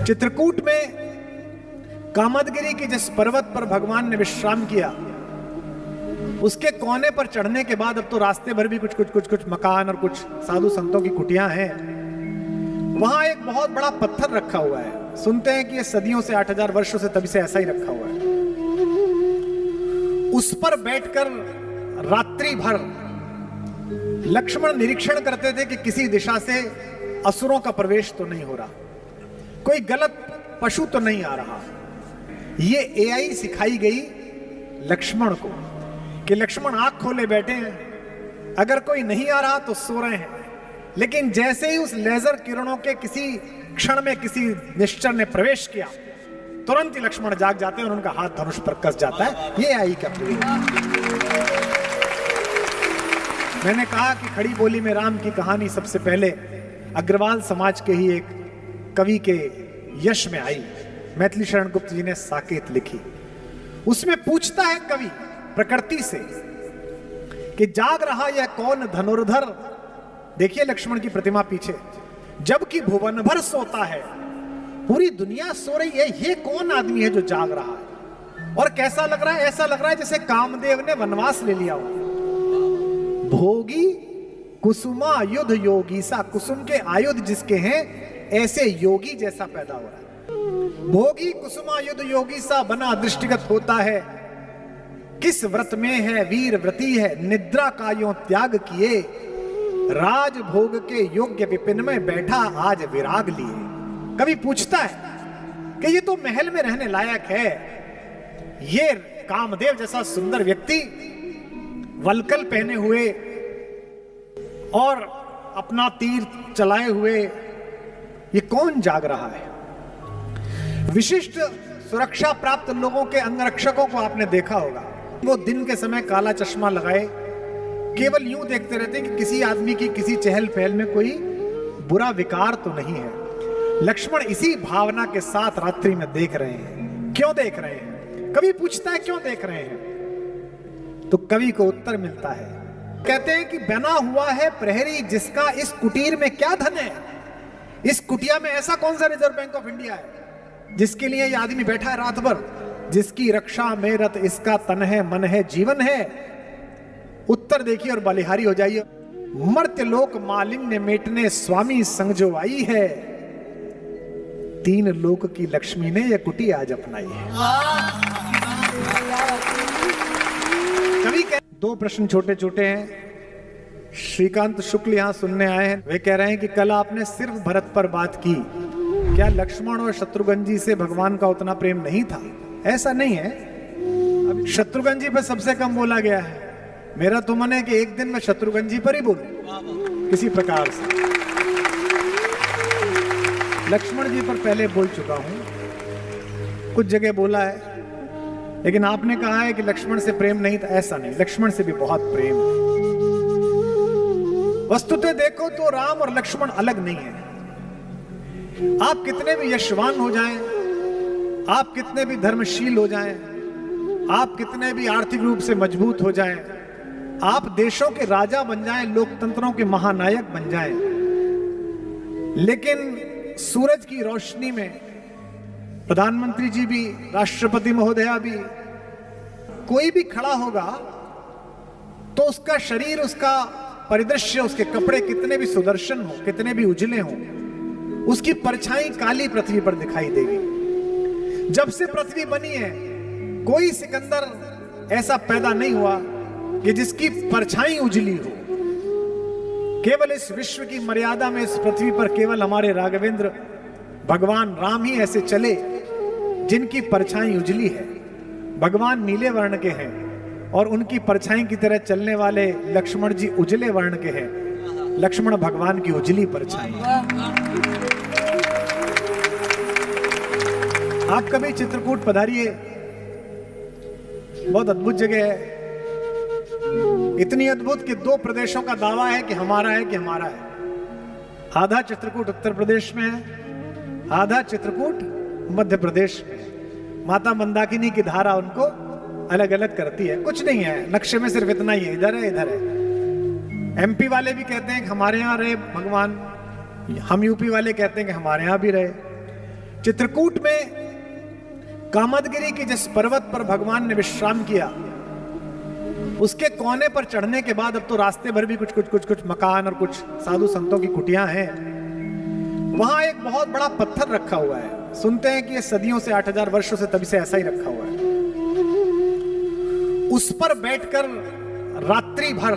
चित्रकूट में कामदगिरी के जिस पर्वत पर भगवान ने विश्राम किया, उसके कोने पर चढ़ने के बाद अब तो रास्ते भर भी कुछ मकान और कुछ साधु संतों की कुटियां हैं। वहां एक बहुत बड़ा पत्थर रखा हुआ है। सुनते हैं कि ये सदियों से 8000 वर्षों से तभी से ऐसा ही रखा हुआ है। उस पर बैठकर रात्रि भर लक्ष्मण निरीक्षण करते थे कि किसी दिशा से असुरों का प्रवेश तो नहीं हो रहा, कोई गलत पशु तो नहीं आ रहा। ये एआई सिखाई गई लक्ष्मण को कि लक्ष्मण आंख खोले बैठे हैं, अगर कोई नहीं आ रहा तो सो रहे हैं। लेकिन जैसे ही उस लेजर किरणों के किसी क्षण में किसी निश्चर ने प्रवेश किया, तुरंत ही लक्ष्मण जाग जाते हैं और उनका हाथ धनुष पर कस जाता है। ये एआई का प्रयोग। मैंने कहा कि खड़ी बोली में राम की कहानी सबसे पहले अग्रवाल समाज के ही एक कवि के यश में आई। मैथिली शरण गुप्त जी ने साकेत लिखी। उसमें पूछता है कवि प्रकृति से कि जाग रहा यह कौन धनुर्धर। देखिए लक्ष्मण की प्रतिमा पीछे, जबकि भुवन भर सोता है, पूरी दुनिया सो रही है, ये कौन आदमी है जो जाग रहा है। और कैसा लग रहा है? ऐसा लग रहा है जैसे कामदेव ने वनवास ले लिया हो। भोगी कुसुमा युद्ध योगी सा, कुसुम के आयुध जिसके हैं ऐसे योगी जैसा पैदा हो रहा है। भोगी कुसुमा युद्ध योगी सा बना दृष्टिगत होता है, किस व्रत में है वीर व्रती है, निद्रा का यों त्याग किए, राज भोग के योग्य विपिन में बैठा आज विराग लिए। कभी पूछता है कि ये तो महल में रहने लायक है, ये कामदेव जैसा सुंदर व्यक्ति वलकल पहने हुए और अपना तीर चलाए हुए, ये कौन जाग रहा है? विशिष्ट सुरक्षा प्राप्त लोगों के अंगरक्षकों को आपने देखा होगा, वो दिन के समय काला चश्मा लगाए केवल यूं देखते रहते हैं कि किसी आदमी की किसी चहल पहल में कोई बुरा विकार तो नहीं है। लक्ष्मण इसी भावना के साथ रात्रि में देख रहे हैं। क्यों देख रहे हैं? कवि पूछता है क्यों देख रहे हैं, तो कवि को उत्तर मिलता है। कहते हैं कि बना हुआ है प्रहरी जिसका इस कुटीर में क्या धन है। इस कुटिया में ऐसा कौन सा रिजर्व बैंक ऑफ इंडिया है जिसके लिए ये आदमी बैठा है रात भर, जिसकी रक्षा में रत इसका तन है मन है जीवन है। उत्तर देखिए और बलिहारी हो जाइए। मर्त्य लोक मालिन्य मेटने स्वामी संग जो आई है, तीन लोक की लक्ष्मी ने यह कुटी आज अपनाई है। कवि दो प्रश्न छोटे छोटे हैं। श्रीकांत शुक्ल यहां सुनने आए हैं। वे कह रहे हैं कि कल आपने सिर्फ भरत पर बात की, क्या लक्ष्मण और शत्रुघ्न जी से भगवान का उतना प्रेम नहीं था? ऐसा नहीं है। अब शत्रुघ्न जी पर सबसे कम बोला गया है। मेरा तो मन है कि एक दिन मैं शत्रुघ्न जी पर ही बोलूं किसी प्रकार से। लक्ष्मण जी पर पहले बोल चुका हूं, कुछ जगह बोला है, लेकिन आपने कहा है कि लक्ष्मण से प्रेम नहीं था। ऐसा नहीं, लक्ष्मण से भी बहुत प्रेम है। वस्तुतः देखो तो राम और लक्ष्मण अलग नहीं है। आप कितने भी यशवान हो जाएं, आप कितने भी धर्मशील हो जाएं, आप कितने भी आर्थिक रूप से मजबूत हो जाएं, आप देशों के राजा बन जाएं, लोकतंत्रों के महानायक बन जाएं, लेकिन सूरज की रोशनी में प्रधानमंत्री जी भी, राष्ट्रपति महोदया भी, कोई भी खड़ा होगा तो उसका शरीर, उसका परिदृश्य, उसके कपड़े कितने भी सुदर्शन हो, कितने भी उजले हो, उसकी परछाई काली पृथ्वी पर दिखाई देगी। जब से पृथ्वी बनी है कोई सिकंदर ऐसा पैदा नहीं हुआ कि जिसकी परछाई उजली हो। केवल इस विश्व की मर्यादा में इस पृथ्वी पर केवल हमारे राघवेंद्र भगवान राम ही ऐसे चले जिनकी परछाई उजली है। भगवान नीले वर्ण के हैं और उनकी परछाई की तरह चलने वाले लक्ष्मण जी उजले वर्ण के हैं। लक्ष्मण भगवान की उजली परछाई है। आप कभी चित्रकूट पधारिए, बहुत अद्भुत जगह है। इतनी अद्भुत कि दो प्रदेशों का दावा है कि हमारा है, कि हमारा है। आधा चित्रकूट उत्तर प्रदेश में है, आधा चित्रकूट मध्य प्रदेश में। माता मंदाकिनी की धारा उनको अलग अलग करती है। कुछ नहीं है, नक्शे में सिर्फ इतना ही है, इधर है इधर है। एमपी वाले भी कहते हैं कि हमारे यहां रहे भगवान, हम यूपी वाले कहते हैं कि हमारे यहां भी रहे। चित्रकूट में कामदगिरी के जिस पर्वत पर भगवान ने विश्राम किया, उसके कोने पर चढ़ने के बाद अब तो रास्ते भर भी कुछ मकान और कुछ साधु संतों की कुटियां हैं। वहां एक बहुत बड़ा पत्थर रखा हुआ है। सुनते हैं कि ये सदियों से 8000 वर्षों से तभी से ऐसा ही रखा हुआ है। उस पर बैठकर रात्रि भर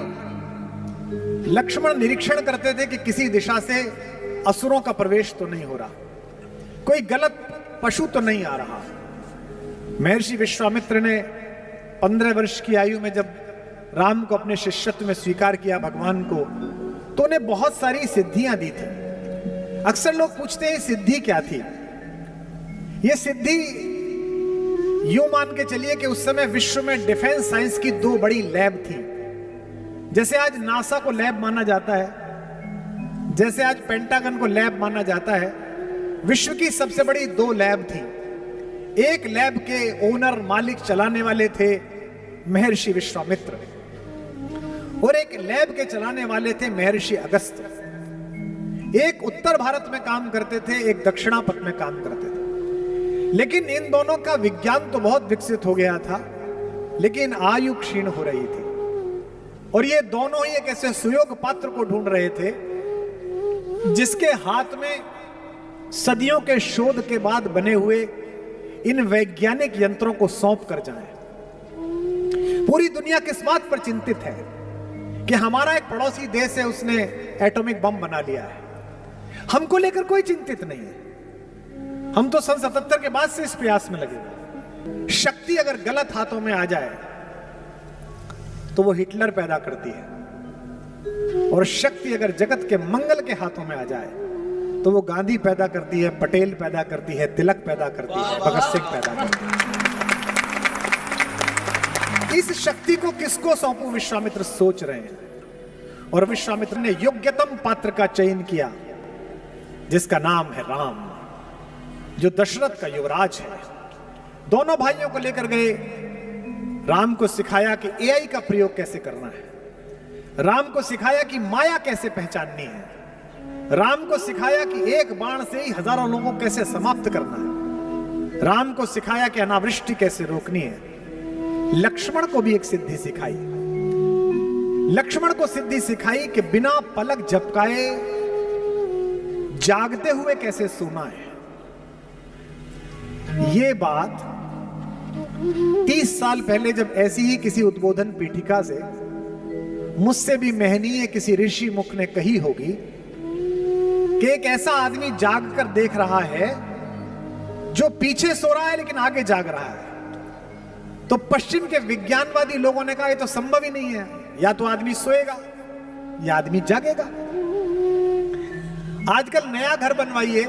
लक्ष्मण निरीक्षण करते थे कि किसी दिशा से असुरों का प्रवेश तो नहीं हो रहा, कोई गलत पशु तो नहीं आ रहा। महर्षि विश्वामित्र ने 15 वर्ष की आयु में जब राम को अपने शिष्यत्व में स्वीकार किया भगवान को, तो उन्हें बहुत सारी सिद्धियां दी थी। अक्सर लोग पूछते हैं सिद्धि क्या थी। यह सिद्धि यूं मान के चलिए कि उस समय विश्व में डिफेंस साइंस की 2 बड़ी लैब थी। जैसे आज नासा को लैब माना जाता है, जैसे आज पेंटागन को लैब माना जाता है, विश्व की सबसे बड़ी 2 लैब थी। एक लैब के ओनर मालिक चलाने वाले थे महर्षि विश्वामित्र, और एक लैब के चलाने वाले थे महर्षि अगस्त्य। एक उत्तर भारत में काम करते थे, एक दक्षिणापथ में काम करते थे। लेकिन इन दोनों का विज्ञान तो बहुत विकसित हो गया था, लेकिन आयु क्षीण हो रही थी। और ये दोनों ही एक ऐसे सुयोग पात्र को ढूंढ रहे थे जिसके हाथ में सदियों के शोध के बाद बने हुए इन वैज्ञानिक यंत्रों को सौंप कर जाएं। पूरी दुनिया किस बात पर चिंतित है कि हमारा एक पड़ोसी देश है, उसने एटॉमिक बम बना लिया है। हमको लेकर कोई चिंतित नहीं है। हम तो सन 77 के बाद से इस प्रयास में लगे। शक्ति अगर गलत हाथों में आ जाए तो वो हिटलर पैदा करती है, और शक्ति अगर जगत के मंगल के हाथों में आ जाए तो वो गांधी पैदा करती है, पटेल पैदा करती है, तिलक पैदा करती है, भगत सिंह पैदा करती है। इस शक्ति को किसको सौंपूं, विश्वामित्र सोच रहे हैं। और विश्वामित्र ने योग्यतम पात्र का चयन किया, जिसका नाम है राम, जो दशरथ का युवराज है। दोनों भाइयों को लेकर गए, राम को सिखाया कि एआई का प्रयोग कैसे करना है, राम को सिखाया कि माया कैसे पहचाननी है, राम को सिखाया कि एक बाण से ही हजारों लोगों को कैसे समाप्त करना है, राम को सिखाया कि अनावृष्टि कैसे रोकनी है। लक्ष्मण को भी एक सिद्धि सिखाई। लक्ष्मण को सिद्धि सिखाई कि बिना पलक झपकाए जागते हुए कैसे सोना है। ये बात 30 साल पहले जब ऐसी ही किसी उद्बोधन पीठिका से मुझसे भी महनीय किसी ऋषि मुख ने कही होगी कि एक ऐसा आदमी जाग कर देख रहा है जो पीछे सो रहा है लेकिन आगे जाग रहा है। तो पश्चिम के विज्ञानवादी लोगों ने कहा ये तो संभव ही नहीं है, या तो आदमी सोएगा या आदमी जागेगा। आजकल नया घर बनवाइए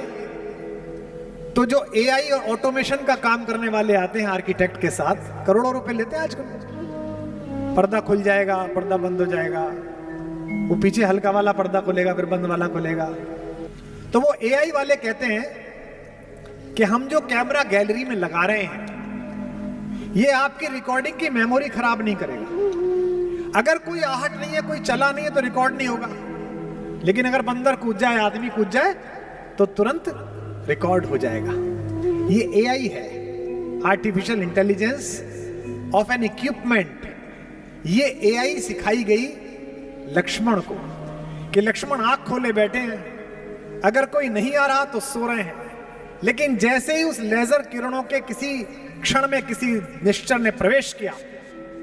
तो जो एआई और ऑटोमेशन का काम करने वाले आते हैं आर्किटेक्ट के साथ, करोड़ों रुपए लेते हैं आजकल। पर्दा खुल जाएगा, पर्दा बंद हो जाएगा, वो पीछे हल्का वाला पर्दा खोलेगा फिर बंद वाला खोलेगा। तो वो एआई वाले कहते हैं कि हम जो कैमरा गैलरी में लगा रहे हैं ये आपकी रिकॉर्डिंग की मेमोरी खराब नहीं करेगा। अगर कोई आहट नहीं है, कोई चला नहीं है तो रिकॉर्ड नहीं होगा, लेकिन अगर बंदर कूद जाए, आदमी कूद जाए तो तुरंत रिकॉर्ड हो जाएगा। ये एआई है, artificial intelligence of N equipment. ये एआई सिखाई गई लक्ष्मण को कि लक्ष्मण आंख खोले बैठे हैं, अगर कोई नहीं आ रहा तो सो रहे हैं, लेकिन जैसे ही उस लेजर किरणों के किसी क्षण में किसी निश्चर ने प्रवेश किया,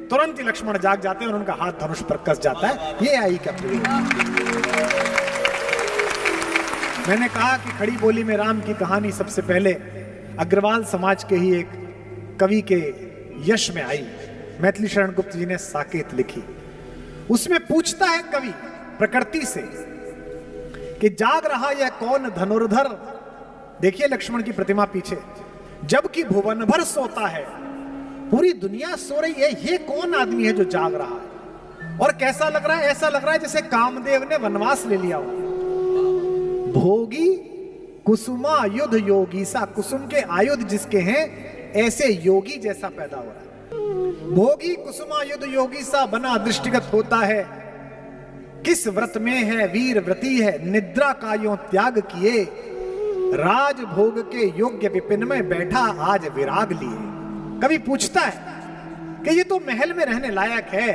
तुरंत ही लक्ष्मण जाग जाते हैं और उनका हाथ धनुष पर कस जाता है। ये एआई का प्रयोग। मैंने कहा कि खड़ी बोली में राम की कहानी सबसे पहले अग्रवाल समाज के ही एक कवि के यश में आई। मैथिली शरण गुप्त जी ने साकेत लिखी। उसमें पूछता है कवि प्रकृति से कि जाग रहा यह कौन धनुर्धर। देखिए लक्ष्मण की प्रतिमा पीछे, जबकि भुवन भर सोता है, पूरी दुनिया सो रही है, ये कौन आदमी है जो जाग रहा है। और कैसा लग रहा है? ऐसा लग रहा है जैसे कामदेव ने वनवास ले लिया हो। भोगी कुसुमा युद्ध योगी सा, कुसुम के आयुध जिसके हैं ऐसे योगी जैसा पैदा हो रहा है। भोगी कुसुमा युद्ध योगी सा बना दृष्टिगत होता है, किस व्रत में है वीर व्रती है, निद्रा का यों त्याग किए, राजभोग के योग्य विपिन में बैठा आज विराग लिए। कवि पूछता है कि ये तो महल में रहने लायक है,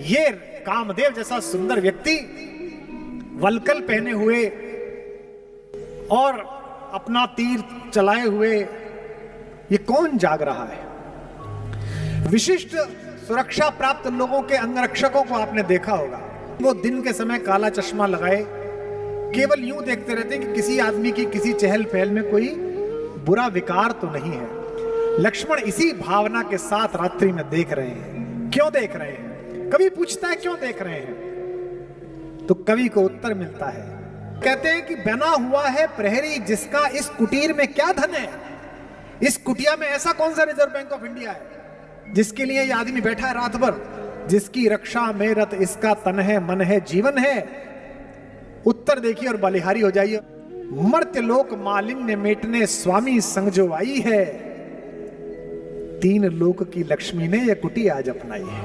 ये कामदेव जैसा सुंदर व्यक्ति वलकल पहने हुए और अपना तीर चलाए हुए ये कौन जाग रहा है? विशिष्ट सुरक्षा प्राप्त लोगों के अंगरक्षकों को आपने देखा होगा, वो दिन के समय काला चश्मा लगाए केवल यूं देखते रहते हैं कि किसी आदमी की किसी चहल पहल में कोई बुरा विकार तो नहीं है। लक्ष्मण इसी भावना के साथ रात्रि में देख रहे हैं। क्यों देख रहे हैं? कवि पूछता है क्यों देख रहे हैं, तो कवि को उत्तर मिलता है। कहते हैं कि बना हुआ है प्रहरी जिसका इस कुटीर में क्या धन है। इस कुटिया में ऐसा कौन सा रिजर्व बैंक ऑफ इंडिया है जिसके लिए ये आदमी बैठा है रात भर, जिसकी रक्षा में रत इसका तन है, मन है, जीवन है। उत्तर देखिए और बलिहारी हो जाइए। मर्त्य लोक मालिन्य मेटने स्वामी संग जो आई है, तीन लोक की लक्ष्मी ने यह कुटी आज अपनाई है।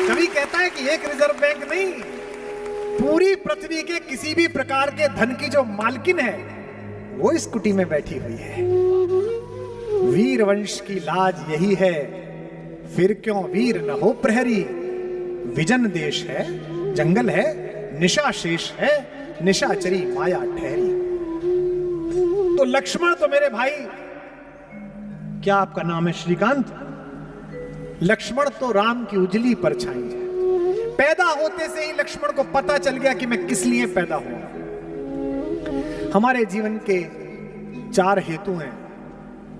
कवि कहता है कि एक रिजर्व बैंक नहीं, पूरी पृथ्वी के किसी भी प्रकार के धन की जो मालकिन है वो इस कुटी में बैठी हुई है। वीर वंश की लाज यही है, फिर क्यों वीर न हो प्रहरी। विजन देश है, जंगल है, निशा शेष है, निशाचरी माया ठहरी। तो लक्ष्मण तो मेरे भाई, क्या आपका नाम है? श्रीकांत। लक्ष्मण तो राम की उजली परछाई है। पैदा होते से ही लक्ष्मण को पता चल गया कि मैं किस लिए पैदा हुआ। हमारे जीवन के चार हेतु हैं,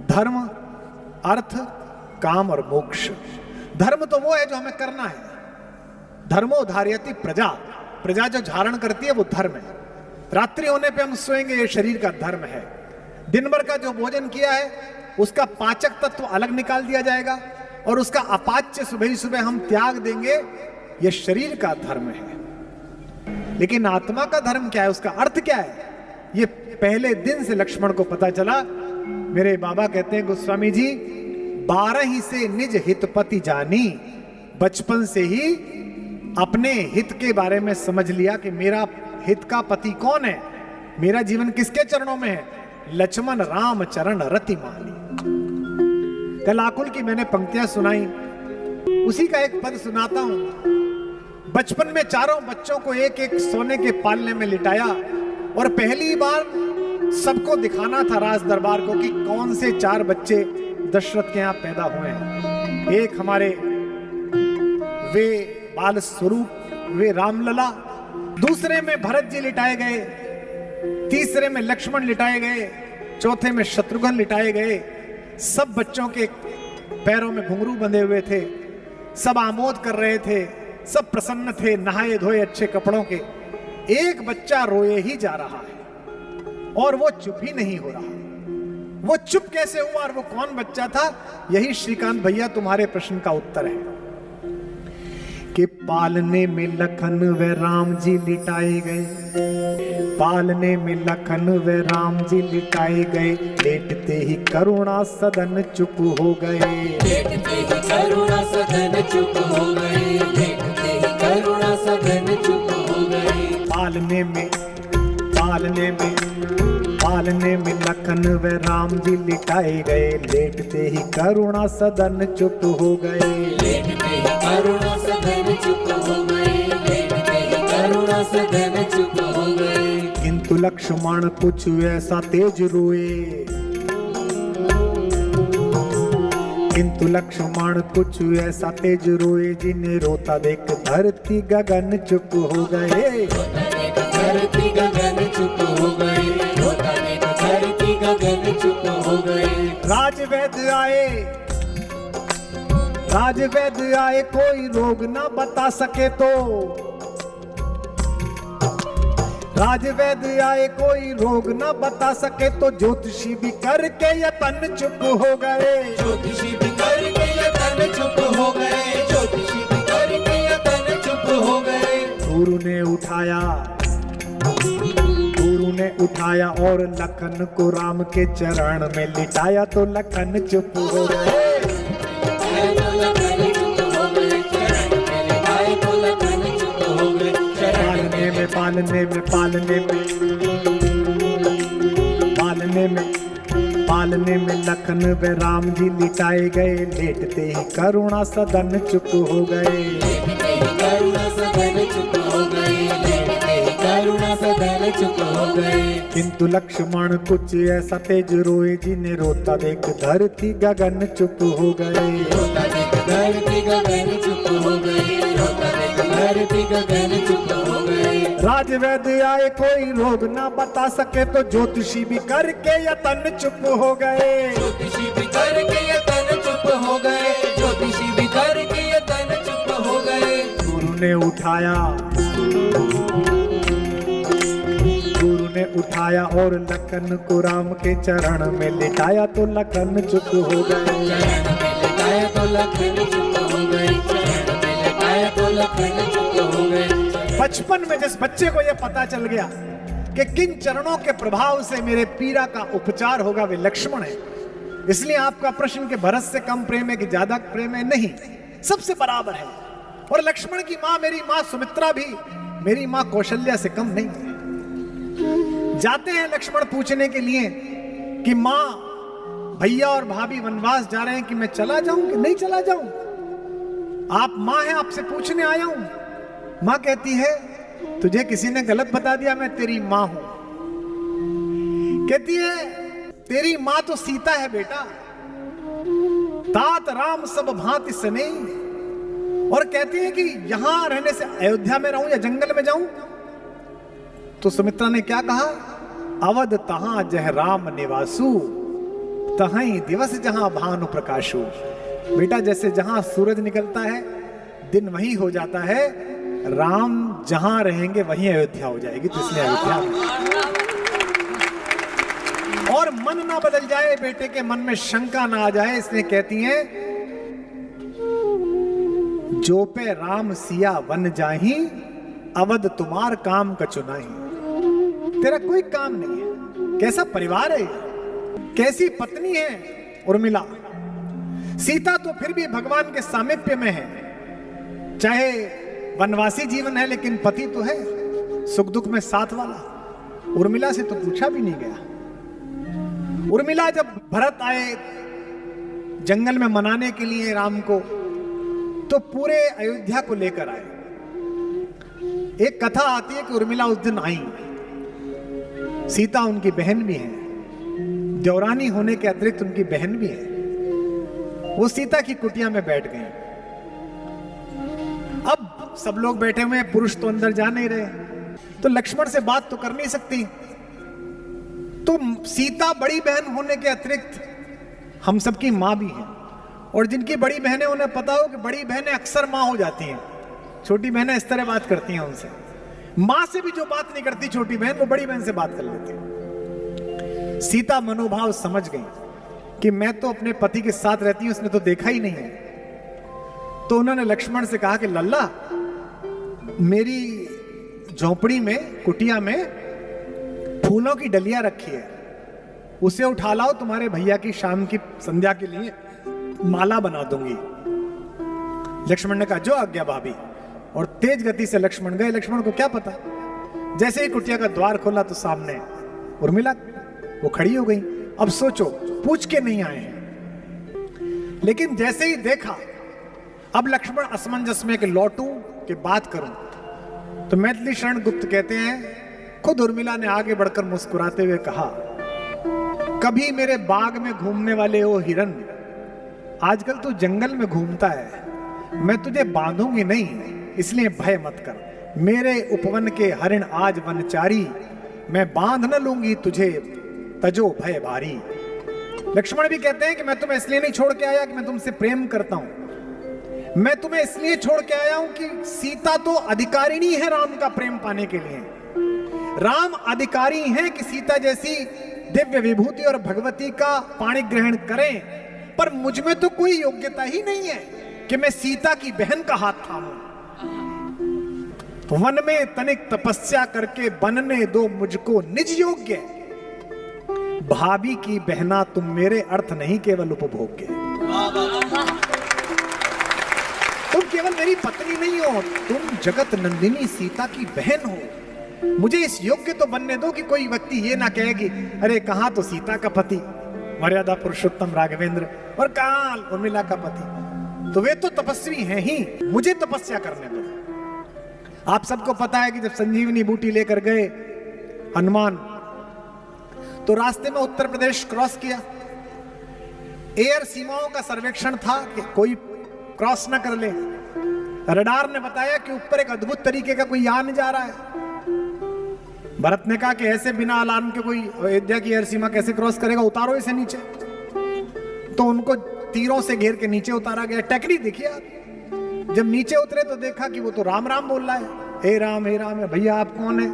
धर्म, अर्थ, काम और मोक्ष। धर्म तो वो है जो हमें करना है। धर्मो धार्यति प्रजा, प्रजा जो धारण करती है वो धर्म है। रात्रि होने पे हम सोएंगे, ये शरीर का धर्म है। दिन भर का जो भोजन किया है उसका पाचक तत्व अलग निकाल दिया जाएगा और उसका अपाच्य सुबह ही सुबह हम त्याग देंगे, यह शरीर का धर्म है। लेकिन आत्मा का धर्म क्या है, उसका अर्थ क्या है, ये पहले दिन से लक्ष्मण को पता चला। मेरे बाबा कहते हैं गोस्वामी जी, 12 ही से निज हितपति जानी। बचपन से ही अपने हित के बारे में समझ लिया कि मेरा हित का पति कौन है, मेरा जीवन किसके चरणों में है। लक्ष्मण राम चरण रति मानी। कल आकुल की मैंने पंक्तियां सुनाई, उसी का एक पद सुनाता हूं। बचपन में चारों बच्चों को एक एक सोने के पालने में लिटाया और पहली बार सबको दिखाना था राज दरबार को कि कौन से 4 बच्चे दशरथ के यहां पैदा हुए हैं। एक हमारे वे बाल स्वरूप, वे रामलला, दूसरे में भरत जी लिटाए गए, तीसरे में लक्ष्मण लिटाए गए, चौथे में शत्रुघ्न लिटाए गए। सब बच्चों के पैरों में घुंघरू बंधे हुए थे, सब आमोद कर रहे थे, सब प्रसन्न थे, नहाए धोए अच्छे कपड़ों के। एक बच्चा रोए ही जा रहा है और वो चुप ही नहीं हो रहा। वो चुप कैसे हुआ और वो कौन बच्चा था, यही श्रीकांत भैया तुम्हारे प्रश्न का उत्तर है। कि पालने में लखन व राम जी लिटाए गए, पालने में लखन व राम जी लिटाए गए। लेटते ही करुणा सदन चुप हो गए, लेटते ही करुणा सदन चुप हो गए, लेटते ही करुणा सदन चुप हो गए। पालने में लखन व राम जी लिटाए गए। लेटते ही करुणा सदन चुप हो गए, लेटते ही करुणा सदन चुप हो गए, लेटते ही करुणा सदन चुप हो गए। किंतु लक्ष्मण कुछ ऐसा तेज रोए, किंतु लक्ष्मण कुछ ऐसा तेज रोए। जिन्हें रोता देख धरती गगन चुप हो गए, धरती गगन चुप हो गए, रोता देख धरती गगन चुप हो गए। राजवैद्य आए कोई रोग ना बता सके तो, राजवैद्य आए कोई रोग ना बता सके तो। ज्योतिषी भी करके यतन चुप हो गए, ज्योतिषी भी करके यतन चुप हो गए, ज्योतिषी भी करके यतन चुप हो गए। गुरु ने उठाया और लखन को राम के चरण में लिटाया तो लखन चुप हो गए। पालने में पालने में लखन व राम जी लिटाए गए, लेटते ही करुणा सदन चुप हो गए। लेटते ही करुणा सदन चुप हो गए, लेटते ही करुणा सदन चुप हो गए। किंतु लक्ष्मण कुछ ऐसा तेज रोए, जिन्हें रोता देख धरती गगन चुप हो गए। रोता देख धरती गगन चुप हो गए, रोता देख धरती गगन चुप हो गए। राजवैद्य आए कोई रोग ना बता सके, तो ज्योतिषी भी करके यतन चुप हो गए। ज्योतिषी भी करके यतन चुप हो गए, ज्योतिषी भी करके यतन चुप हो गए। गुरु ने उठाया और लखन को राम के चरण में लिटाया, तो लखन चुप हो गए। चरण में लिटाया तो लखन चुप हो गए, चरण में लिटाया तो लखन चुप हो गए। बचपन में जिस बच्चे को यह पता चल गया कि किन चरणों के प्रभाव से मेरे पीड़ा का उपचार होगा, वे लक्ष्मण है। इसलिए आपका प्रश्न कि भरत से कम प्रेम है कि ज्यादा प्रेम है, नहीं, सबसे बराबर है। और लक्ष्मण की मां मेरी मां सुमित्रा भी मेरी मां कौशल्या से कम नहीं है। जाते हैं लक्ष्मण पूछने के लिए कि मां, भैया और भाभी वनवास जा रहे हैं, कि मैं चला जाऊं कि नहीं चला जाऊं? आप मां हैं, आपसे पूछने आया हूं। मां कहती है तुझे किसी ने गलत बता दिया, मैं तेरी मां हूं। कहती है तेरी मां तो सीता है बेटा, तात राम सब भांति सने। और कहती है कि यहां रहने से अयोध्या में रहूं या जंगल में जाऊं? तो सुमित्रा ने क्या कहा? अवध तहां जह राम निवासु, तहां दिवस जहां भानु प्रकाशु। बेटा जैसे जहां सूरज निकलता है दिन वहीं हो जाता है, राम जहां रहेंगे वहीं अयोध्या हो जाएगी, तो इसलिए अयोध्या में। और मन ना बदल जाए, बेटे के मन में शंका ना आ जाए, इसलिए कहती हैं जो पे राम सिया वन जाही, अवध तुम्हार काम कछु नहीं। तेरा कोई काम नहीं है। कैसा परिवार है, कैसी पत्नी है उर्मिला। सीता तो फिर भी भगवान के सामीप्य में है, चाहे वनवासी जीवन है, लेकिन पति तो है, सुख दुख में साथ वाला। उर्मिला से तो पूछा भी नहीं गया। उर्मिला जब भरत आए जंगल में मनाने के लिए राम को, तो पूरे अयोध्या को लेकर आए। एक कथा आती है कि उर्मिला उस दिन आई। सीता उनकी बहन भी है, देवरानी होने के अतिरिक्त उनकी बहन भी है। वो सीता की कुटिया में बैठ गई। अब सब लोग बैठे हुए हैं, पुरुष तो अंदर जा नहीं रहे, तो लक्ष्मण से बात तो कर नहीं सकती। तो सीता बड़ी बहन होने के अतिरिक्त हम सबकी मां भी है, और जिनकी बड़ी बहनें उन्हें पता हो कि बड़ी बहनें अक्सर मां हो जाती हैं, छोटी बहनें इस तरह बात करती हैं उनसे। मां से भी जो बात नहीं करती छोटी बहन, वो बड़ी बहन से बात कर लेती है। सीता मनोभाव समझ गई कि मैं तो अपने पति के साथ रहती हूं, उसने तो देखा ही नहीं है। तो उन्होंने लक्ष्मण से कहा कि लल्ला, मेरी झोपड़ी में, कुटिया में फूलों की डलियां रखी है, उसे उठा लाओ, तुम्हारे भैया की शाम की संध्या के लिए माला बना दूंगी। लक्ष्मण ने कहा जो आज्ञा भाभी। और तेज गति से लक्ष्मण गए। लक्ष्मण को क्या पता, जैसे ही कुटिया का द्वार खोला तो सामने उर्मिला, वो खड़ी हो गई। अब सोचो, पूछ के नहीं आए हैं, लेकिन जैसे ही देखा, अब लक्ष्मण असमंजस में कि लौटूं कि बात करूं। तो मैथिली शरण गुप्त कहते हैं, खुद उर्मिला ने आगे बढ़कर मुस्कुराते हुए कहा, कभी मेरे बाग में घूमने वाले वो हिरन, आजकल तू जंगल में घूमता है, मैं तुझे बांधूंगी नहीं, इसलिए भय मत कर। मेरे उपवन के हरिण आज वनचारी, मैं बांध न लूंगी तुझे, तजो भय भारी। लक्ष्मण भी कहते हैं कि मैं तुम्हें इसलिए नहीं छोड़ के आया कि मैं तुमसे प्रेम करता हूं, मैं तुम्हें इसलिए छोड़ के आया हूं कि सीता तो अधिकारिणी है राम का प्रेम पाने के लिए। राम अधिकारी हैं कि सीता जैसी दिव्य विभूति और भगवती का पाणी ग्रहण करें, पर मुझ में तो कोई योग्यता ही नहीं है कि मैं सीता की बहन का हाथ थामूं। वन में तनिक तपस्या करके बनने दो मुझको निज योग्य, भाभी की बहना तुम मेरे अर्थ नहीं केवल उपभोग्य। तुम केवल मेरी पत्नी नहीं हो, तुम जगत नंदिनी सीता की बहन हो। मुझे इस योग्य तो बनने दो कि कोई व्यक्ति ये ना कहे कि अरे कहाँ तो सीता का पति मर्यादा पुरुषोत्तम राघवेंद्र और कहाँ उर्मिला का पति, तो वे तो तपस्वी हैं ही, मुझे तपस्या करने दो। आप सबको पता है कि जब संजीवनी बूटी लेकर गए हनुमान, तो रास्ते में उत्तर प्रदेश क्रॉस किया, एयर सीमाओं का सर्वेक्षण था कि कोई क्रॉस ना कर ले। रडार ने बताया कि ऊपर एक अद्भुत तरीके का कोई यान जा रहा है। भरत ने कहा कि ऐसे बिना अलार्म के कोई अयोध्या की एयर सीमा कैसे क्रॉस करेगा, उतारो इसे नीचे। तो उनको तीरों से घेर के नीचे उतारा गया। टेक्निक देखिए आप, जब नीचे उतरे तो देखा कि वो तो राम राम बोल रहा है, हे राम हे राम। भैया आप कौन है?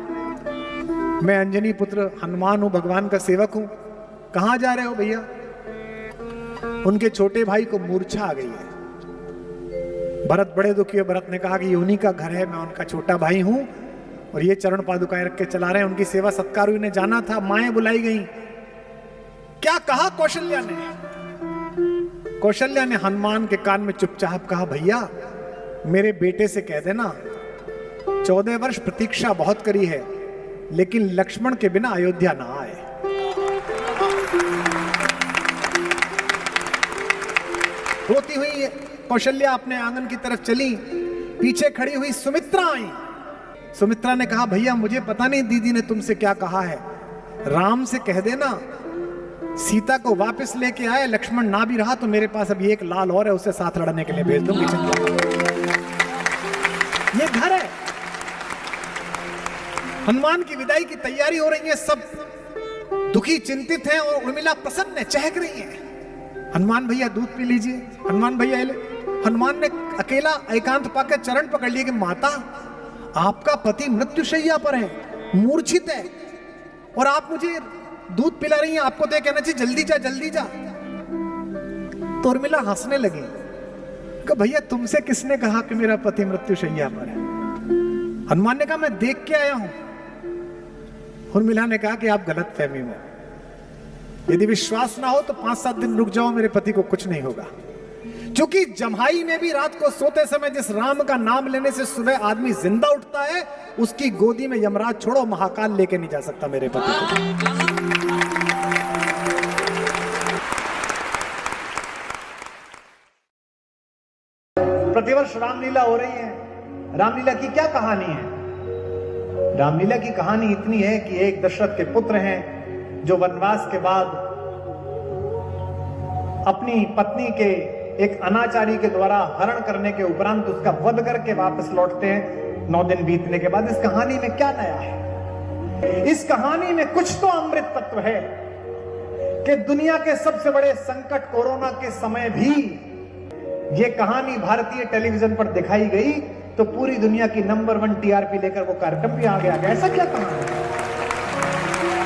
मैं अंजनी पुत्र हनुमान हूं, भगवान का सेवक हूं। कहां जा रहे हो भैया? उनके छोटे भाई को मूर्छा आ गई है। भरत बड़े दुखी है। भरत ने कहा कि ये उन्हीं का घर है, मैं उनका छोटा भाई हूं और ये चरण पादुकाएं रख के चला रहे हैं। उनकी सेवा सत्कार ने जाना था, माएं बुलाई गई। क्या कहा कौशल्या ने? कौशल्या ने हनुमान के कान में चुपचाप कहा, भैया मेरे बेटे से कह देना 14 वर्ष प्रतीक्षा बहुत करी है, लेकिन लक्ष्मण के बिना अयोध्या ना आए। रोती हुई कौशल्या अपने आंगन की तरफ चली, पीछे खड़ी हुई सुमित्रा आई। सुमित्रा ने कहा, भैया मुझे पता नहीं दीदी ने तुमसे क्या कहा है, राम से कह देना सीता को वापस लेके आए, लक्ष्मण ना भी रहा तो मेरे पास अभी एक लाल और है, उसे साथ लड़ने के लिए भेज दूंगी। ये घर है। हनुमान की विदाई की तैयारी हो रही है, सब दुखी चिंतित हैं और उर्मिला प्रसन्न है, चहक रही है। हनुमान भैया दूध पी लीजिए, हनुमान भैया ले। हनुमान ने अकेला एकांत पाकर चरण पकड़ लिए कि माता आपका पति मृत्युशैया पर है, मूर्छित है, और आप मुझे दूध पिला रही हैं, आपको तो कहना चाहिए जल्दी जा जल्दी जा। तो उर्मिला हंसने लगी कि भैया तुमसे किसने कहा कि मेरा पति मृत्युशैया पर है? हनुमान ने कहा मैं देख के आया हूं। उर्मिला ने कहा कि आप गलत फहमी में, यदि विश्वास ना हो तो 5-7 दिन रुक जाओ, मेरे पति को कुछ नहीं होगा। क्योंकि जम्हाई में भी रात को सोते समय जिस राम का नाम लेने से सुबह आदमी जिंदा उठता है, उसकी गोदी में यमराज छोड़ो महाकाल लेके नहीं जा सकता मेरे पति को। प्रतिवर्ष रामलीला हो रही है। रामलीला की क्या कहानी है? रामलीला की कहानी इतनी है कि एक दशरथ के पुत्र हैं जो वनवास के बाद अपनी पत्नी के एक अनाचारी के द्वारा हरण करने के उपरांत उसका वध करके वापस लौटते हैं 9 दिन बीतने के बाद। इस कहानी में क्या नया है? इस कहानी में कुछ तो अमृत तत्व है कि दुनिया के सबसे बड़े संकट कोरोना के समय भी ये कहानी भारतीय टेलीविजन पर दिखाई गई तो पूरी दुनिया की नंबर 1 टीआरपी लेकर वो कार्यक्रम भी आ गया। ऐसा क्या कहानी है?